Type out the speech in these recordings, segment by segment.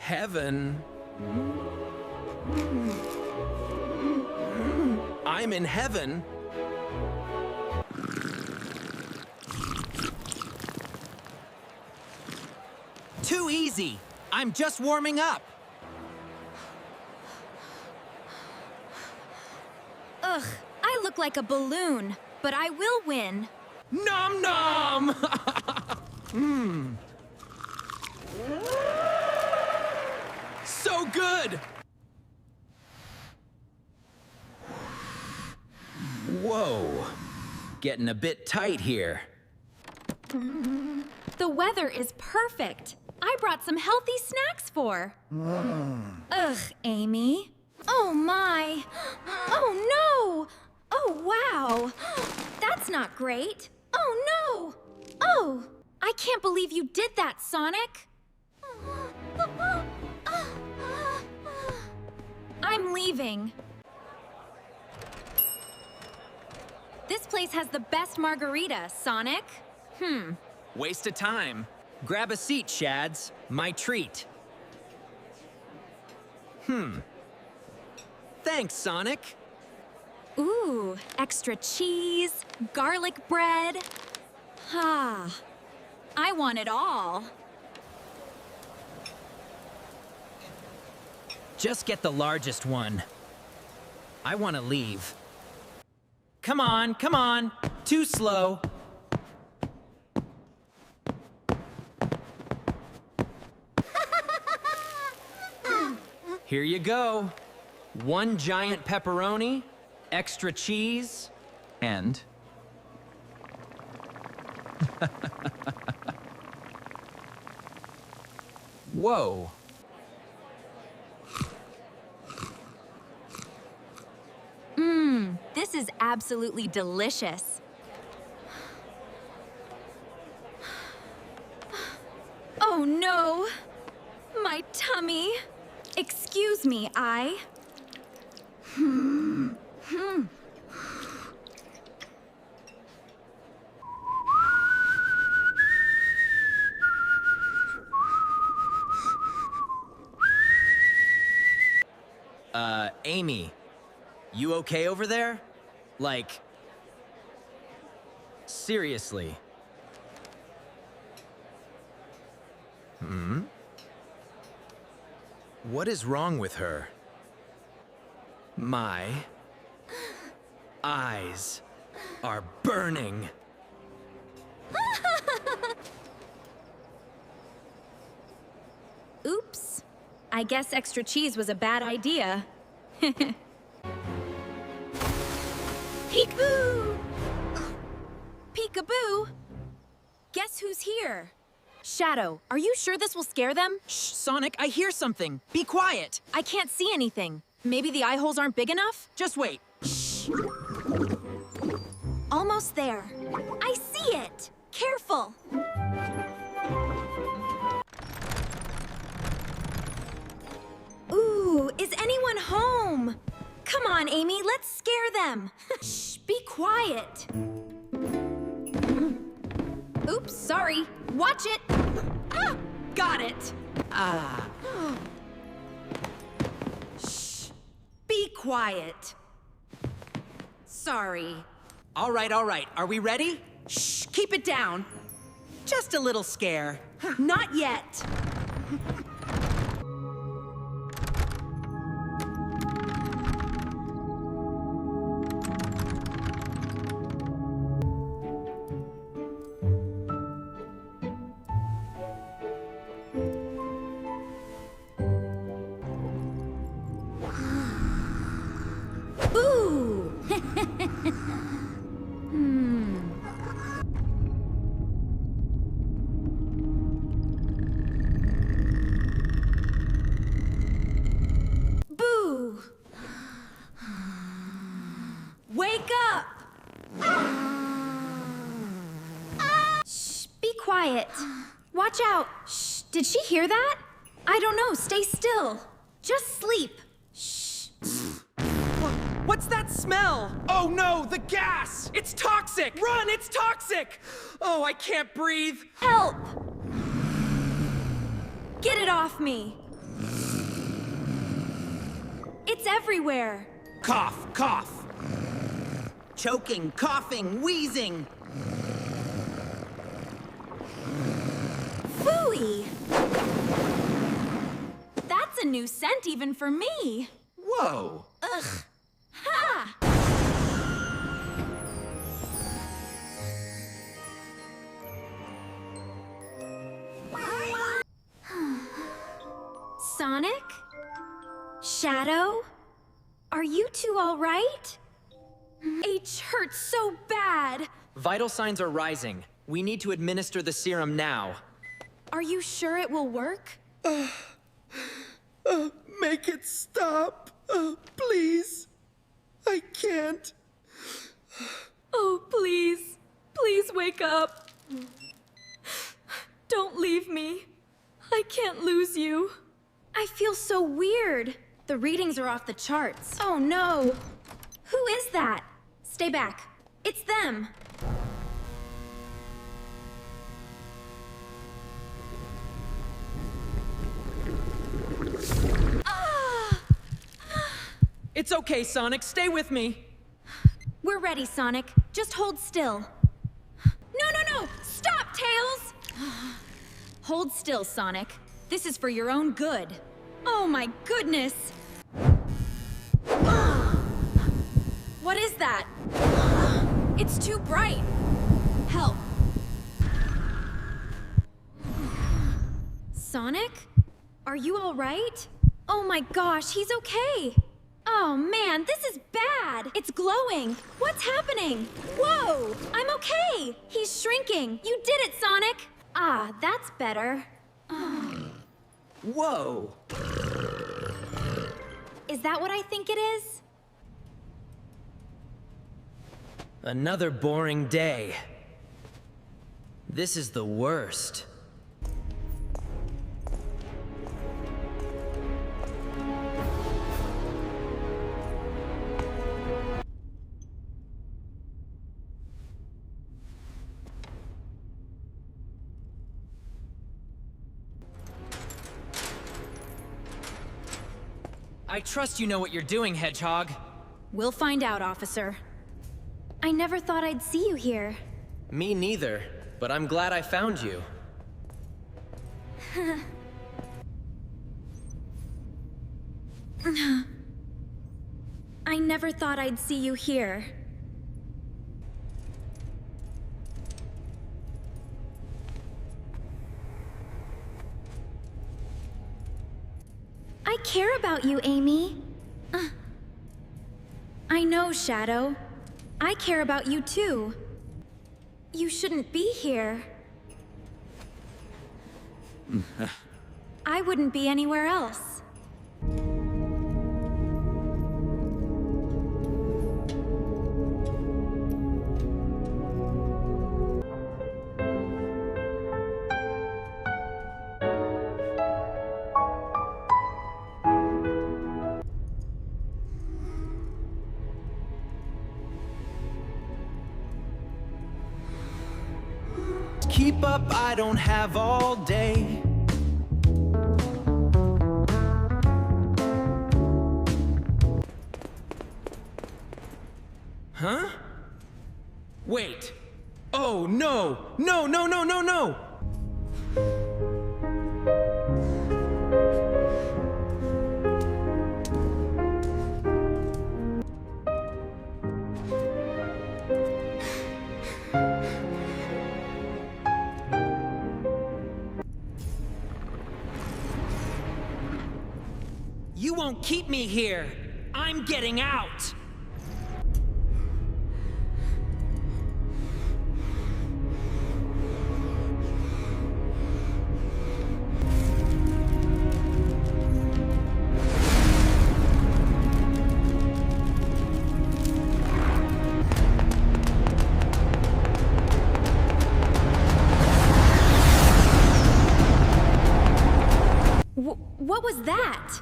Heaven? I'm in heaven? Too easy. I'm just warming up. Ugh, I look like a balloon, but I will win. Nom nom! So good! Whoa. Getting a bit tight here. The weather is perfect. I brought some healthy snacks for. Ugh, Amy. Oh my. Oh no. Oh wow. That's not great. Oh no. Oh, I can't believe you did that, Sonic. I'm leaving. This place has the best margarita, Sonic. Waste of time. Grab a seat, Shads. My treat. Thanks, Sonic. Ooh, extra cheese, garlic bread. Ah, I want it all. Just get the largest one. I want to leave. Come on, come on. Too slow. Here you go. One giant pepperoni, extra cheese, and... Whoa. This is absolutely delicious. Oh no! My tummy! Excuse me, Amy, you okay over there? Like, seriously. What is wrong with her? My eyes are burning. Oops. I guess extra cheese was a bad idea. Peekaboo! Peekaboo! Guess who's here? Shadow, are you sure this will scare them? Shh, Sonic, I hear something. Be quiet. I can't see anything. Maybe the eye holes aren't big enough? Just wait. Almost there. I see it! Careful! Ooh, is anyone home? Come on, Amy, let's scare them. Shh, be quiet. Oops, sorry. Watch it. Ah, got it. Shh, be quiet. Sorry. All right. Are we ready? Shh, keep it down. Just a little scare. Not yet. Ooh! Boo! Wake up! Shh, be quiet. Watch out. Shh, did she hear that? I don't know, stay still. Just sleep. Shh. What's that smell? Oh no, the gas! It's toxic! Run, it's toxic! Oh, I can't breathe. Help! Get it off me! It's everywhere. Cough, cough. Choking, coughing, wheezing. Phooey! That's a new scent even for me. Whoa! Ugh. Ha! Sonic? Shadow? Are you two all right? H hurts so bad. Vital signs are rising. We need to administer the serum now. Are you sure it will work? Make it stop. Please. I can't. Oh, please. Please wake up. Don't leave me. I can't lose you. I feel so weird. The readings are off the charts. Oh no. Who is that? Stay back. It's them. It's okay, Sonic. Stay with me. We're ready, Sonic. Just hold still. No, no, no! Stop, Tails! Hold still, Sonic. This is for your own good. Oh my goodness! What is that? It's too bright. Help. Sonic? Are you all right? Oh my gosh, he's okay. Oh man, this is bad! It's glowing! What's happening? Whoa! I'm okay! He's shrinking! You did it, Sonic! Ah, that's better. Whoa! Is that what I think it is? Another boring day. This is the worst. I trust you know what you're doing, Hedgehog. We'll find out, officer. I never thought I'd see you here. Me neither, but I'm glad I found you. I never thought I'd see you here. I care about you, Amy. I know, Shadow. I care about you too. You shouldn't be here. I wouldn't be anywhere else. Keep up, I don't have all day. Huh? Wait. Oh, no! No, no, no, no, no! You won't keep me here! I'm getting out! What was that?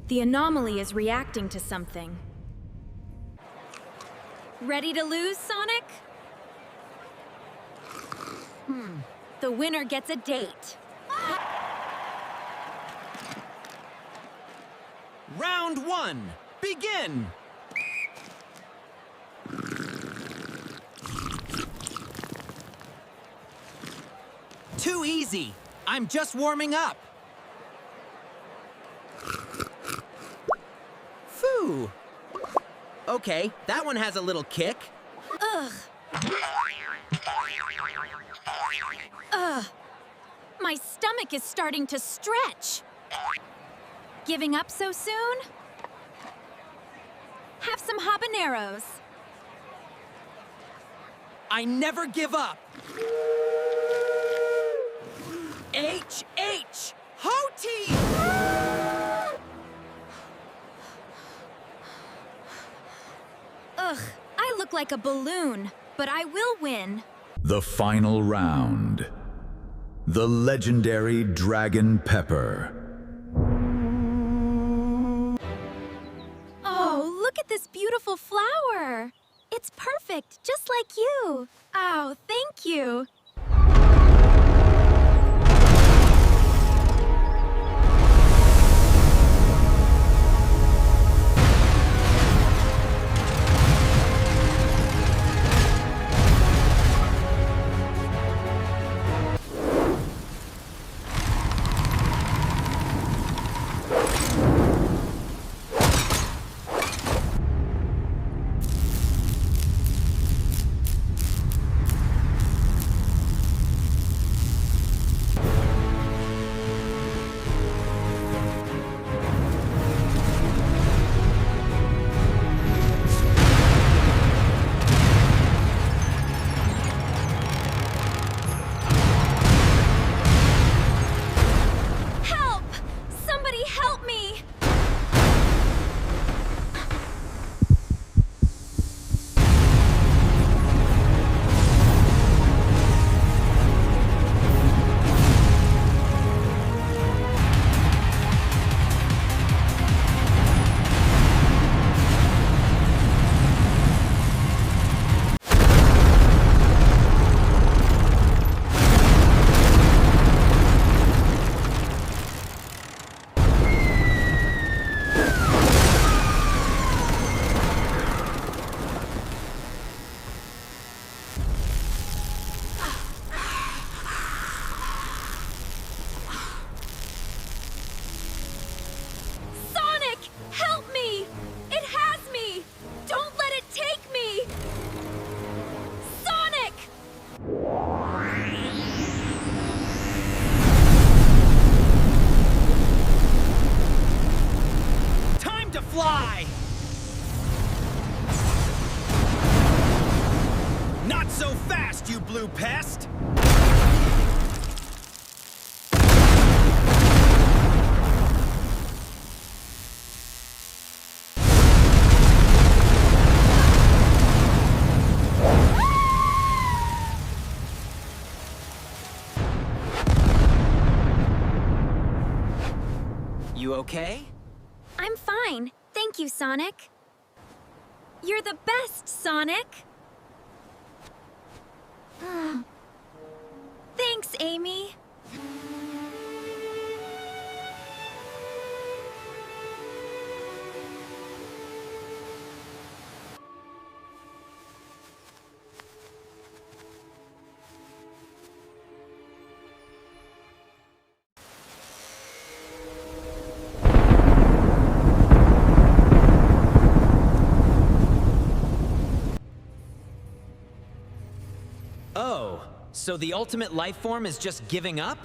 The anomaly is reacting to something. Ready to lose, Sonic? The winner gets a date. Round one, begin! Too easy. I'm just warming up. Phew. Okay, that one has a little kick. Ugh. Ugh. My stomach is starting to stretch. Giving up so soon? Have some habaneros. I never give up. H. Hoti! Ugh, I look like a balloon, but I will win. The final round. The legendary Dragon Pepper. Oh, look at this beautiful flower. It's perfect, just like you. Oh, thank you. fly! Not so fast, you blue pest! You okay? I'm fine. Thank you, Sonic. You're the best, Sonic! Thanks, Amy. Oh, so the ultimate life form is just giving up?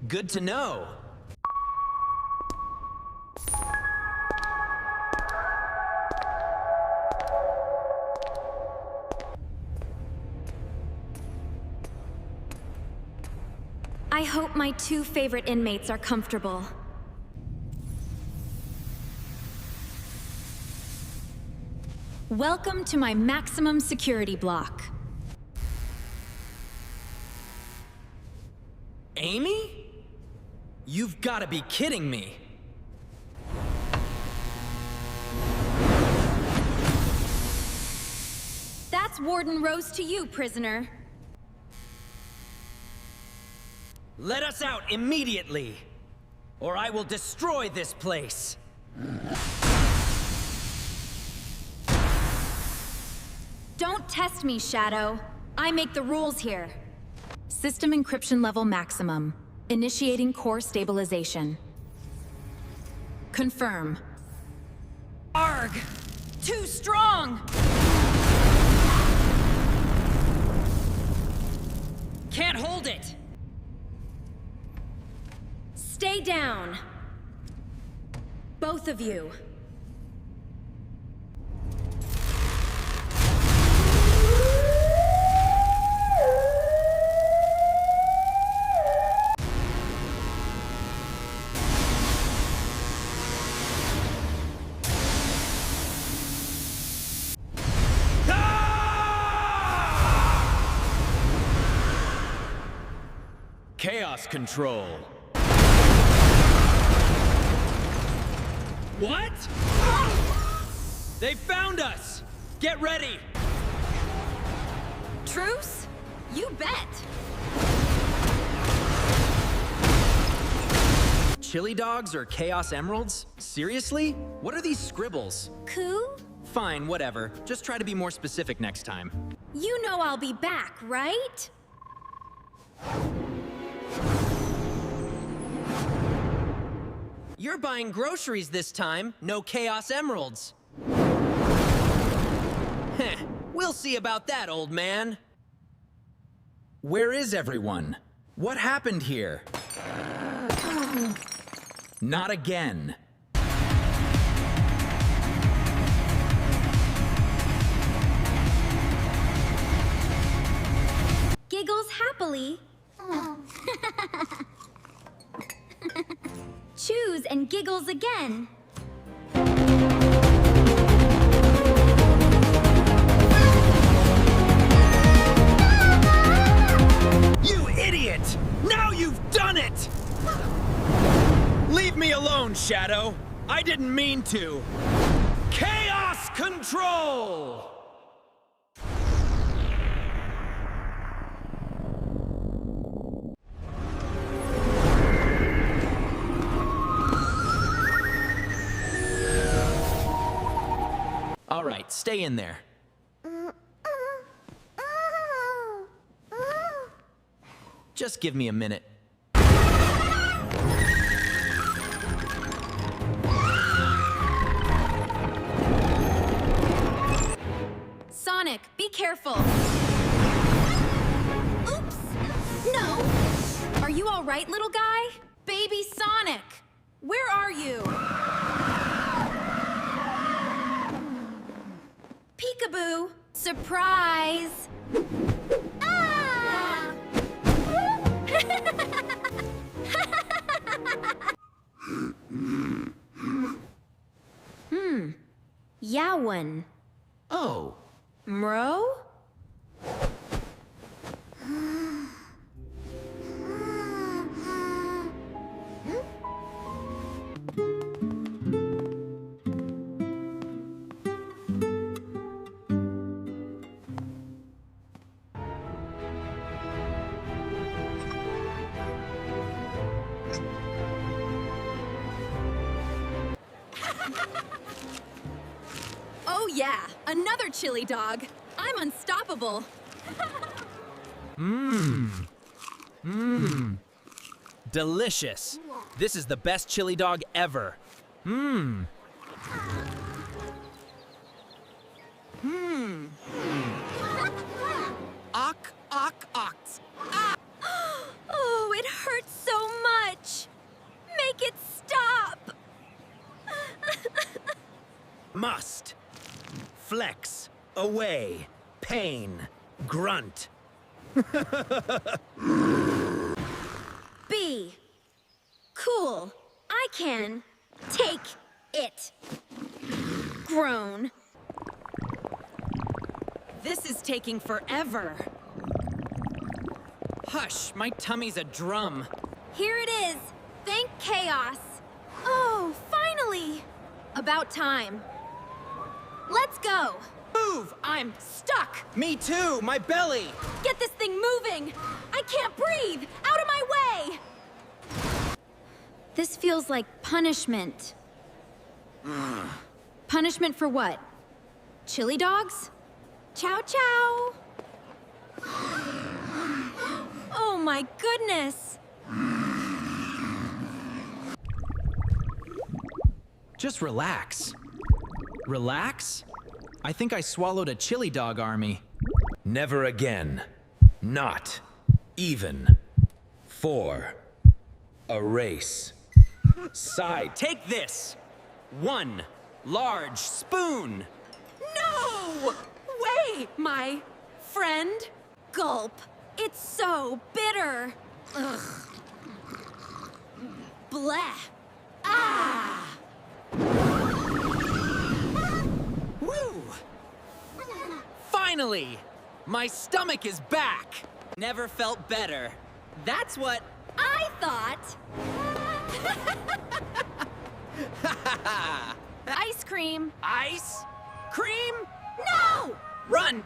Good to know. I hope my two favorite inmates are comfortable. Welcome to my maximum security block. Amy? You've got to be kidding me. That's Warden Rose to you, prisoner. Let us out immediately, or I will destroy this place. Don't test me, Shadow. I make the rules here. System encryption level maximum. Initiating core stabilization. Confirm. Arg! Too strong! Can't hold it! Stay down. Both of you. Chaos control. What? They found us! Get ready! Truce? You bet. Chili dogs or chaos emeralds? Seriously? What are these scribbles? Coup? Fine, whatever. Just try to be more specific next time. You know I'll be back, right? You're buying groceries this time, no Chaos Emeralds. Heh, we'll see about that, old man. Where is everyone? What happened here? Not again. Giggles happily. Chews and giggles again. You idiot! Now you've done it! Leave me alone, Shadow. I didn't mean to. Chaos control! All right, stay in there. Just give me a minute. Sonic, be careful. Oops! No! Are you all right, little guy? Baby Sonic! Where are you? Peekaboo! Surprise! Ah! Yowen. Oh. Mro? Oh yeah, another chili dog. I'm unstoppable. Delicious. This is the best chili dog ever. Ock, ock, ox. Oh, it hurts so much. Make it stop. Must. Flex. Away. Pain. Grunt. B. Cool. I can take it. Groan. This is taking forever. Hush, my tummy's a drum. Here it is. Thank Chaos. Oh, finally. About time. Let's go. Move! I'm stuck! Me too! My belly! Get this thing moving. I can't breathe. Out of my way. This feels like punishment. Punishment for what? Chili dogs? Chow chow! Oh my goodness! Just relax. Relax? I think I swallowed a chili dog army. Never again. Not even for a race. Side. Take this! 1 large spoon! No! Way, my friend! Gulp. It's so bitter. Ugh. Bleh. Ah! Woo! Finally! My stomach is back! Never felt better. That's what I thought. Ice cream. ice cream? No! Run!